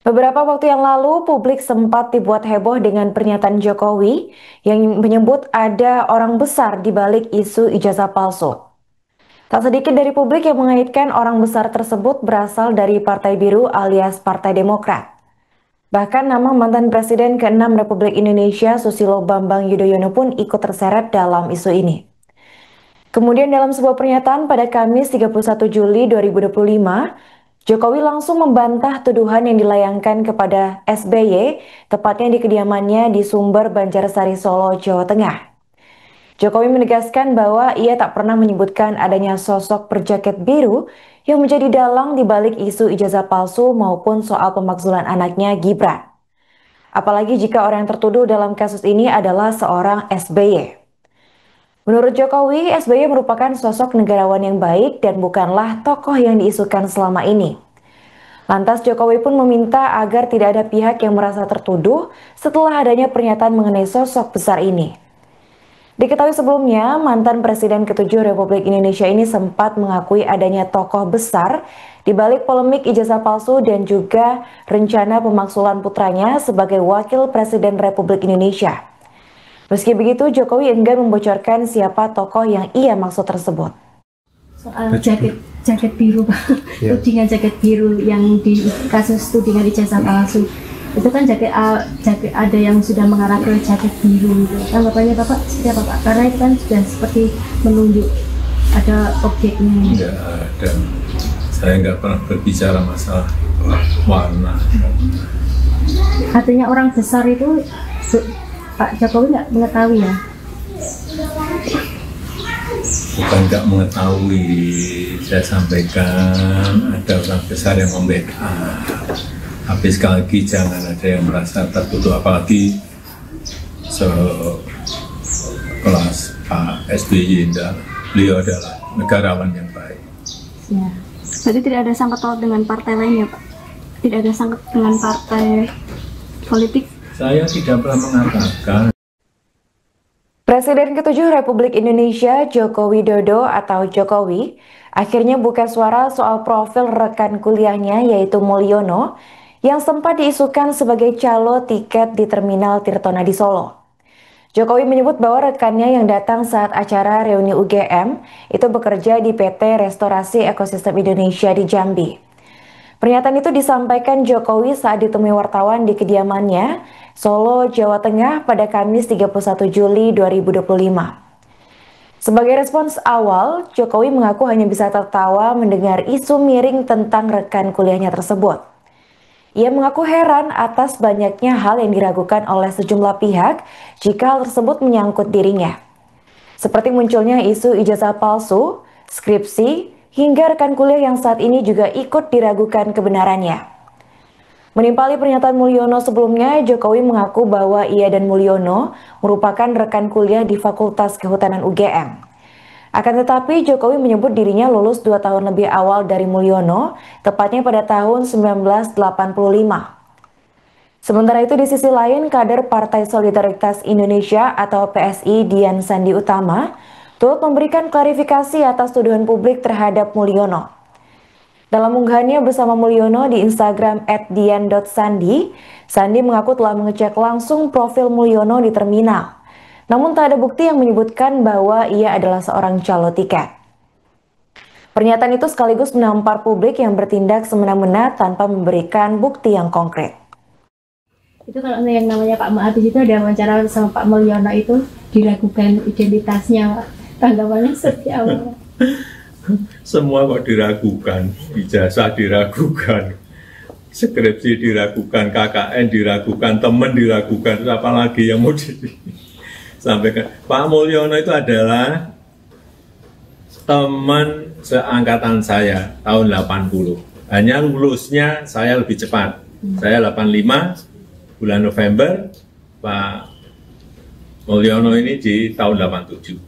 Beberapa waktu yang lalu, publik sempat dibuat heboh dengan pernyataan Jokowi yang menyebut ada orang besar di balik isu ijazah palsu. Tak sedikit dari publik yang mengaitkan orang besar tersebut berasal dari Partai Biru alias Partai Demokrat. Bahkan nama mantan Presiden ke-6 Republik Indonesia Susilo Bambang Yudhoyono pun ikut terseret dalam isu ini. Kemudian dalam sebuah pernyataan pada Kamis 31 Juli 2025, Jokowi langsung membantah tuduhan yang dilayangkan kepada SBY, tepatnya di kediamannya di Sumber Banjarsari Solo, Jawa Tengah. Jokowi menegaskan bahwa ia tak pernah menyebutkan adanya sosok berjaket biru yang menjadi dalang di balik isu ijazah palsu maupun soal pemakzulan anaknya Gibran. Apalagi jika orang yang tertuduh dalam kasus ini adalah seorang SBY. Menurut Jokowi, SBY merupakan sosok negarawan yang baik dan bukanlah tokoh yang diisukan selama ini. Lantas Jokowi pun meminta agar tidak ada pihak yang merasa tertuduh setelah adanya pernyataan mengenai sosok besar ini. Diketahui sebelumnya, mantan Presiden ke-7 Republik Indonesia ini sempat mengakui adanya tokoh besar di balik polemik ijazah palsu dan juga rencana pemaksulan putranya sebagai Wakil Presiden Republik Indonesia. Meski begitu, Jokowi enggan membocorkan siapa tokoh yang ia maksud tersebut. Soal jaket biru, tudingan jaket biru yang di kasus tudingan ijazah palsu, itu kan jaket ada yang sudah mengarah ke jaket biru. Tanggapannya Bapak seperti apa Pak? Karena itu kan sudah seperti menunjuk ada objeknya. Enggak ada. Saya nggak pernah berbicara masalah warna. Artinya orang besar itu Pak Jokowi nggak mengetahui ya? Bukan nggak mengetahui, saya sampaikan ada orang besar yang membackup. Tapi sekali lagi jangan ada yang merasa tertutup, apalagi sekelas Pak SBY. Beliau adalah negarawan yang baik. Ya, berarti tidak ada sangkut paut dengan partai lain ya Pak? Tidak ada sangkut dengan partai politik? Saya tidak pernah mengatakan. Presiden ke-7 Republik Indonesia Joko Widodo atau Jokowi akhirnya buka suara soal profil rekan kuliahnya yaitu Mulyono yang sempat diisukan sebagai calo tiket di Terminal Tirtonadi Solo. Jokowi menyebut bahwa rekannya yang datang saat acara reuni UGM itu bekerja di PT Restorasi Ekosistem Indonesia di Jambi. Pernyataan itu disampaikan Jokowi saat ditemui wartawan di kediamannya, Solo, Jawa Tengah pada Kamis 31 Juli 2025. Sebagai respons awal, Jokowi mengaku hanya bisa tertawa mendengar isu miring tentang rekan kuliahnya tersebut. Ia mengaku heran atas banyaknya hal yang diragukan oleh sejumlah pihak jika hal tersebut menyangkut dirinya. Seperti munculnya isu ijazah palsu, skripsi, hingga rekan kuliah yang saat ini juga ikut diragukan kebenarannya. Menimpali pernyataan Mulyono sebelumnya, Jokowi mengaku bahwa ia dan Mulyono merupakan rekan kuliah di Fakultas Kehutanan UGM. Akan tetapi, Jokowi menyebut dirinya lulus 2 tahun lebih awal dari Mulyono, tepatnya pada tahun 1985. Sementara itu di sisi lain, kader Partai Solidaritas Indonesia atau PSI Dian Sandi Utama turut memberikan klarifikasi atas tuduhan publik terhadap Mulyono. Dalam unggahannya bersama Mulyono di Instagram @dian.sandi, Sandi mengaku telah mengecek langsung profil Mulyono di terminal. Namun tak ada bukti yang menyebutkan bahwa ia adalah seorang calo tiket. Pernyataan itu sekaligus menampar publik yang bertindak semena-mena tanpa memberikan bukti yang konkret. Itu kalau yang namanya Pak Mahathir itu ada wawancara sama Pak Mulyono itu diragukan identitasnya, Pak. Tanggapannya seperti apa? Semua kok diragukan, ijazah diragukan, skripsi diragukan, KKN diragukan, teman diragukan, apalagi yang mau disampaikan. Pak Mulyono itu adalah teman seangkatan saya tahun 80. Hanya lulusnya saya lebih cepat. Saya 85, bulan November, Pak Mulyono ini di tahun 87.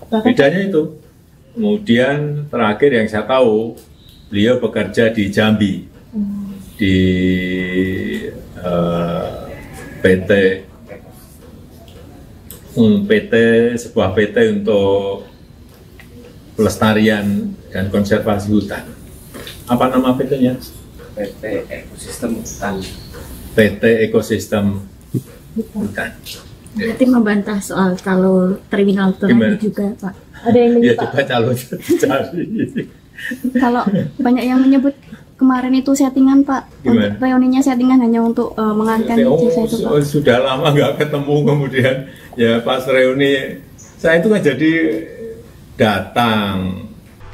Bedanya itu. Kemudian terakhir yang saya tahu, beliau bekerja di Jambi, di sebuah PT untuk pelestarian dan konservasi hutan. Apa nama PT-nya? PT Ekosistem Hutan. PT Ekosistem Hutan. Berarti membantah soal kalau terminal itu Gimana? juga, Pak. Ada yang Ya menyebut coba calon cari. Kalau banyak yang menyebut kemarin itu settingan, Pak. Gimana? Untuk reuninya settingan hanya untuk mengangkat ijazah itu, Pak. Sudah lama nggak ketemu, kemudian ya pas reuni saya itu kan jadi datang.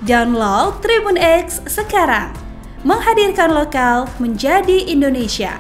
Download Tribun X sekarang, menghadirkan lokal menjadi Indonesia.